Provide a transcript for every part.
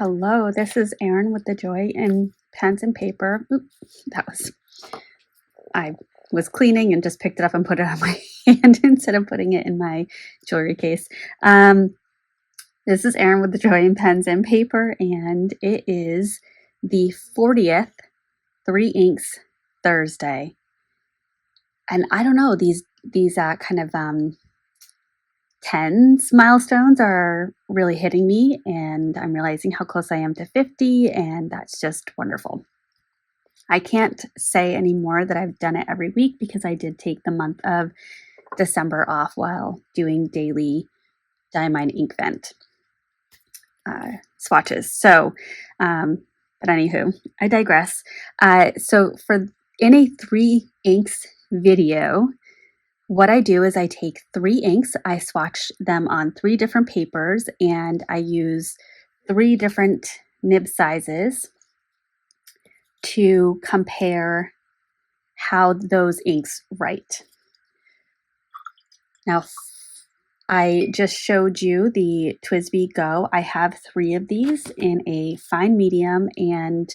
Hello, this is Erin with the Joy in Pens and Paper. I was cleaning and just picked it up and put it on my hand instead of putting it in my jewelry case. This is Erin with the Joy in Pens and Paper, and it is the 40th 3 Inks Thursday. And I don't know, these kind of tens milestones are really hitting me, and I'm realizing how close I am to 50, and that's just wonderful. I can't say anymore that I've done it every week because I did take the month of December off while doing daily Diamine Inkvent swatches. So, but anywho, I digress. So in a 3 inks video, what I do is I take 3 inks, I swatch them on 3 different papers, and I use 3 different nib sizes to compare how those inks write. Now, I just showed you the TWSBI Go. I have 3 of these in a fine medium and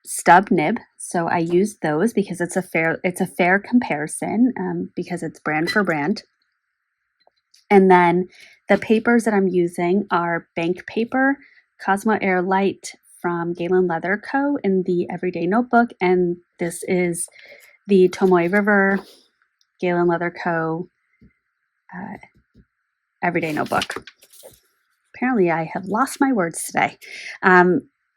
stub nib, so I use those because it's a fair comparison because it's brand for brand. And then the papers that I'm using are bank paper, Cosmo Air Light from Galen Leather Co. in the Everyday Notebook, and this is the Tomoe River Galen Leather Co. Everyday Notebook. Apparently I have lost my words today.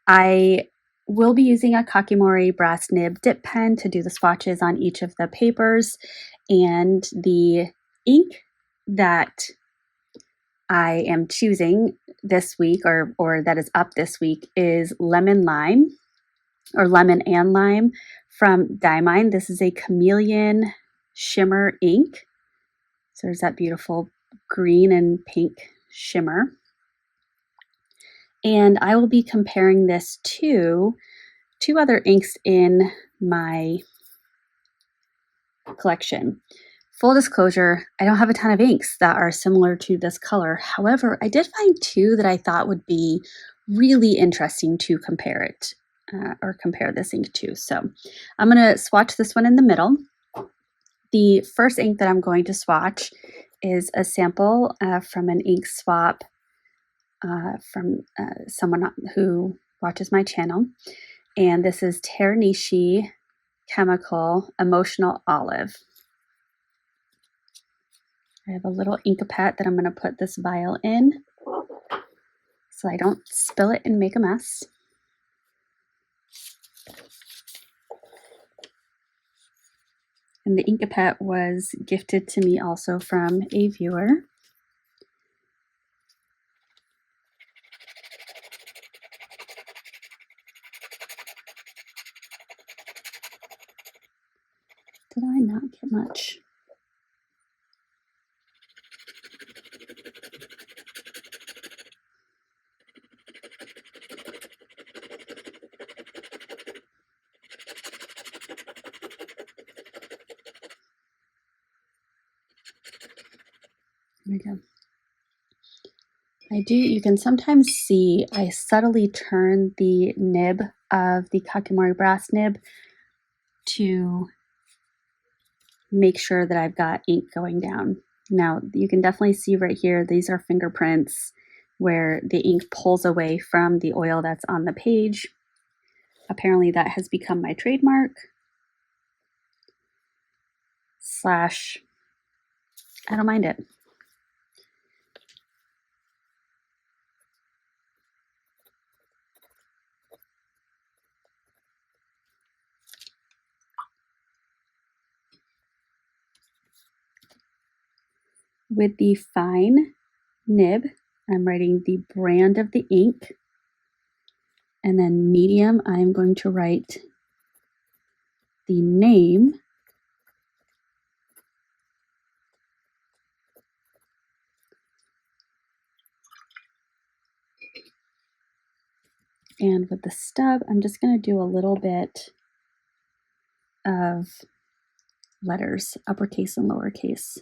I will be using a Kakimori brass nib dip pen to do the swatches on each of the papers, and the ink that I am choosing this week or that is up this week is Lemon Lime or Lemon and Lime from Diamine. This is a chameleon shimmer ink. So there's that beautiful green and pink shimmer. And I will be comparing this to 2 other inks in my collection. Full disclosure, I don't have a ton of inks that are similar to this color. However, I did find 2 that I thought would be really interesting to compare it or compare this ink to. So I'm going to swatch this one in the middle. The first ink that I'm going to swatch is a sample from an ink swap from someone who watches my channel. And this is Teranishi Chemical Emotional Olive. I have a little Inkapet that I'm going to put this vial in so I don't spill it and make a mess. And the Inkapet was gifted to me also from a viewer. Did I not get much? There we go. You can sometimes see I subtly turn the nib of the Kakimori brass nib to make sure that I've got ink going down. Now you can definitely see right here, these are fingerprints where the ink pulls away from the oil that's on the page. Apparently that has become my trademark. / I don't mind it. With the fine nib, I'm writing the brand of the ink. And then medium, I'm going to write the name . And with the stub, I'm just going to do a little bit of letters, uppercase and lowercase.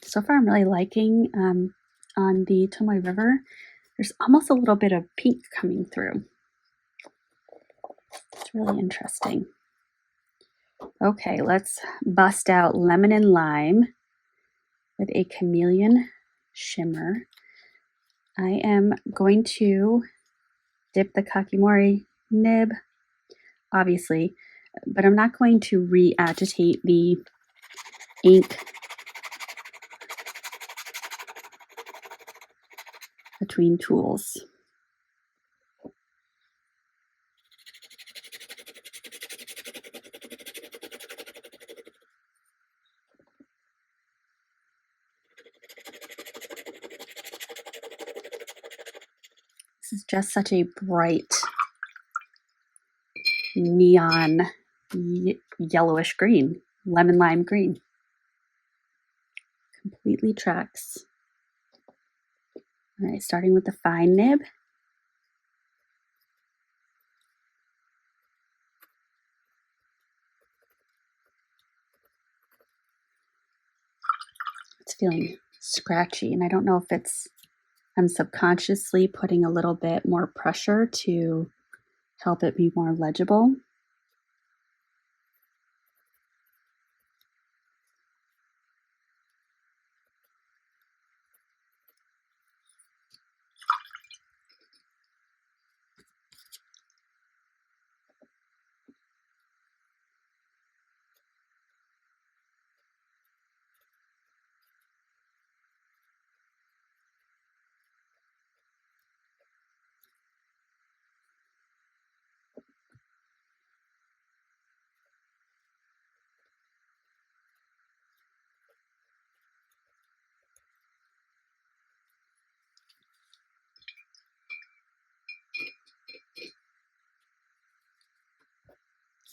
So far, I'm really liking on the Tomoe River. There's almost a little bit of pink coming through. It's really interesting. Okay, let's bust out Lemon and Lime with a Chameleon Shimmer. I am going to dip the Kakimori nib, obviously, but I'm not going to re-agitate the ink between tools. This is just such a bright neon yellowish green, lemon lime green. Completely tracks. All right, starting with the fine nib. It's feeling scratchy, and I don't know if I'm subconsciously putting a little bit more pressure to help it be more legible.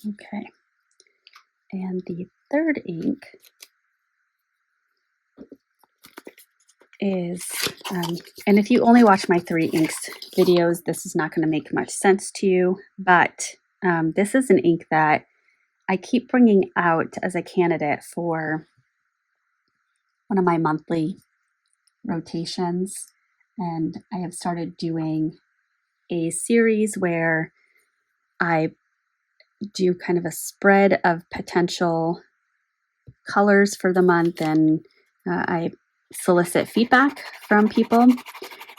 Okay, and the third ink is, and if you only watch my 3 inks videos, this is not going to make much sense to you, but this is an ink that I keep bringing out as a candidate for one of my monthly rotations, and I have started doing a series where I do kind of a spread of potential colors for the month, and I solicit feedback from people,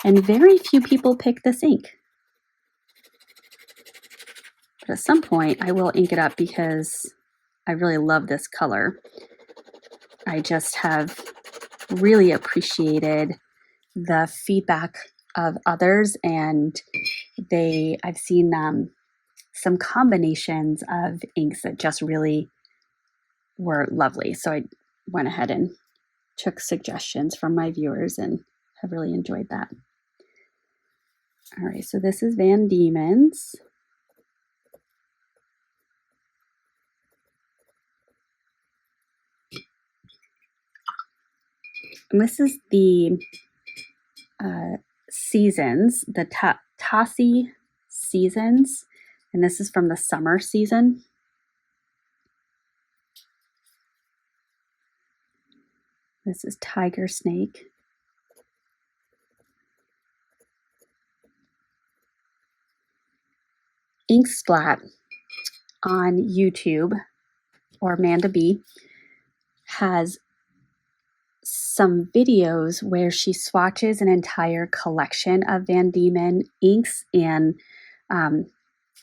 and very few people pick this ink. But at some point, I will ink it up because I really love this color. I just have really appreciated the feedback of others, and I've seen some combinations of inks that just really were lovely. So I went ahead and took suggestions from my viewers and have really enjoyed that. All right, so this is Van Diemen's. And this is the seasons, the Tassi seasons, and this is from the summer season. This is Tiger Snake. Inksplat on YouTube, or Amanda B, has some videos where she swatches an entire collection of Van Diemen inks, and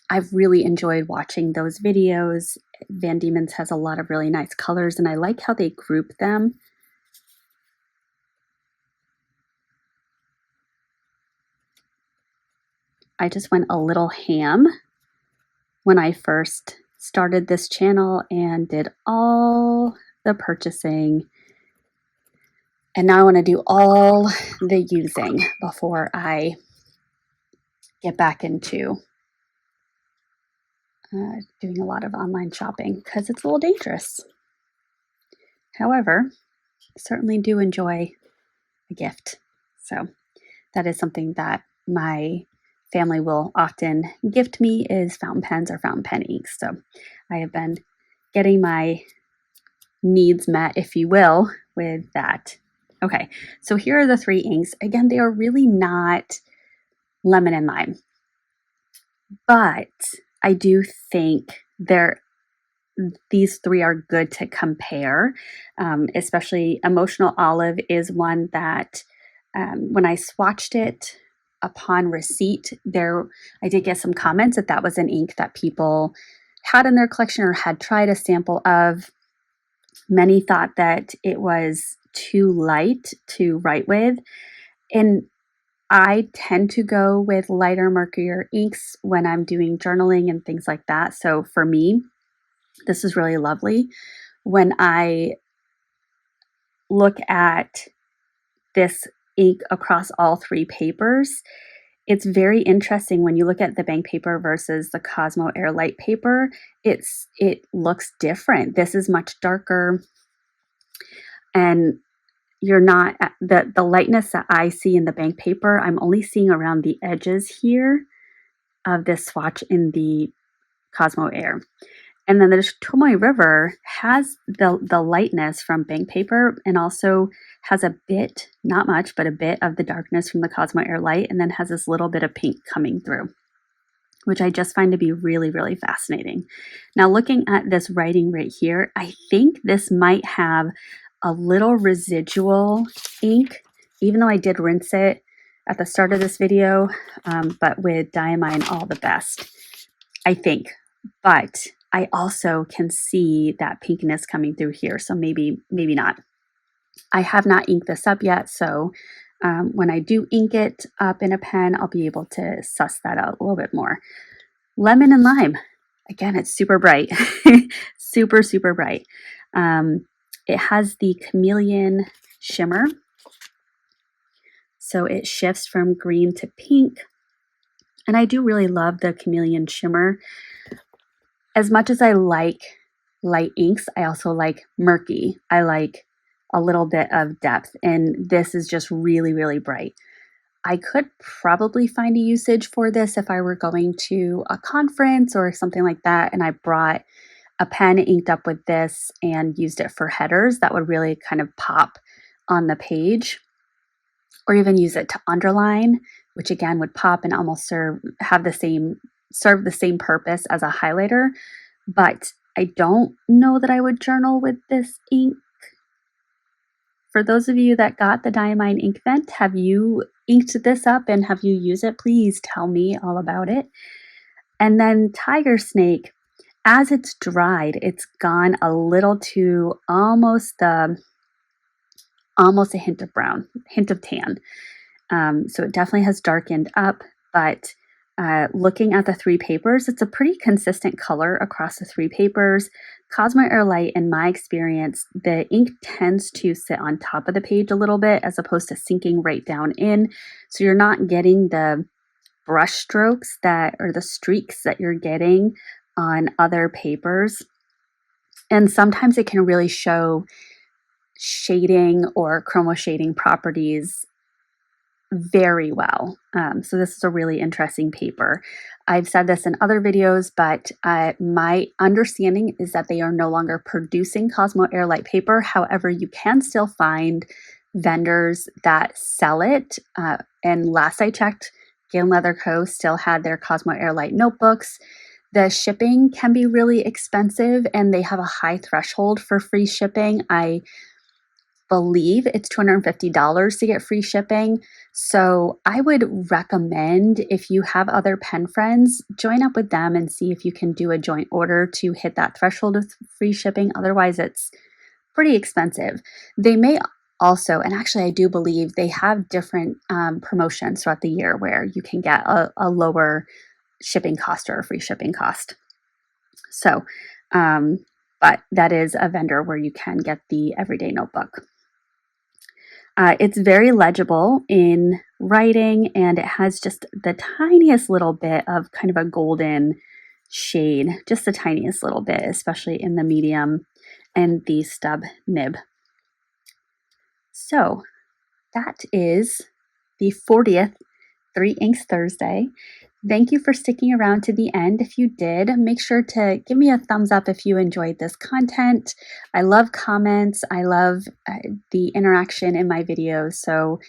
I've really enjoyed watching those videos. Van Diemen's has a lot of really nice colors, and I like how they group them. I just went a little ham when I first started this channel and did all the purchasing. And now I want to do all the using before I get back into doing a lot of online shopping, because it's a little dangerous. However, I certainly do enjoy a gift. So that is something that my family will often gift me, is fountain pens or fountain pen inks. So I have been getting my needs met, if you will, with that. Okay, so here are the 3 inks. Again, they are really not lemon and lime, but I do think these 3 are good to compare, especially Emotional Olive is one that when I swatched it upon receipt, I did get some comments that was an ink that people had in their collection or had tried a sample of. Many thought that it was too light to write with, and I tend to go with lighter, murkier inks when I'm doing journaling and things like that. So for me, this is really lovely. When I look at this ink across all 3 papers, it's very interesting when you look at the bank paper versus the Cosmo Air Light paper. It looks different. This is much darker, and you're not the lightness that I see in the bank paper. I'm only seeing around the edges here of this swatch in the Cosmo Air. And then the Tomoe River has the lightness from bank paper and also has a bit, not much, but a bit of the darkness from the Cosmo Air Light, and then has this little bit of pink coming through, which I just find to be really, really fascinating. Now, looking at this writing right here, I think this might have a little residual ink, even though I did rinse it at the start of this video, but with Diamine All the Best, I think. But I also can see that pinkness coming through here, so maybe not. I have not inked this up yet, so when I do ink it up in a pen, I'll be able to suss that out a little bit more. Lemon and Lime. Again, it's super bright. Super, super bright. It has the chameleon shimmer. So it shifts from green to pink. And I do really love the chameleon shimmer. As much as I like light inks, I also like murky. I like a little bit of depth. And this is just really, really bright. I could probably find a usage for this if I were going to a conference or something like that, and I brought a pen inked up with this and used it for headers. That would really kind of pop on the page, or even use it to underline, which again would pop and almost serve the same purpose as a highlighter. But I don't know that I would journal with this ink. For those of you that got the Diamine Inkvent, have you inked this up and have you used it? Please tell me all about it. And then Tiger Snake, as it's dried, it's gone a little to almost a hint of brown, hint of tan. So it definitely has darkened up, but looking at the 3 papers, it's a pretty consistent color across the 3 papers. Cosmo Air Light, in my experience, the ink tends to sit on top of the page a little bit as opposed to sinking right down in. So you're not getting the brush strokes or the streaks that you're getting on other papers. And sometimes it can really show shading or chromo shading properties very well. So this is a really interesting paper. I've said this in other videos, but my understanding is that they are no longer producing Cosmo Air Light paper. However, you can still find vendors that sell it. And last I checked, Galen Leather Co. still had their Cosmo Air Light notebooks. The shipping can be really expensive, and they have a high threshold for free shipping. I believe it's $250 to get free shipping. So I would recommend, if you have other pen friends, join up with them and see if you can do a joint order to hit that threshold of free shipping. Otherwise, it's pretty expensive. They may also, and actually I do believe they have different promotions throughout the year where you can get a lower shipping cost or a free shipping cost. So, but that is a vendor where you can get the everyday notebook. It's very legible in writing, and it has just the tiniest little bit of kind of a golden shade, just the tiniest little bit, especially in the medium and the stub nib. So that is the 40th 3 Inks Thursday. Thank you for sticking around to the end. If you did, make sure to give me a thumbs up if you enjoyed this content. I love comments. I love the interaction in my videos. So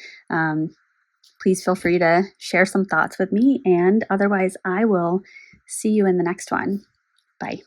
please feel free to share some thoughts with me. And otherwise, I will see you in the next one. Bye.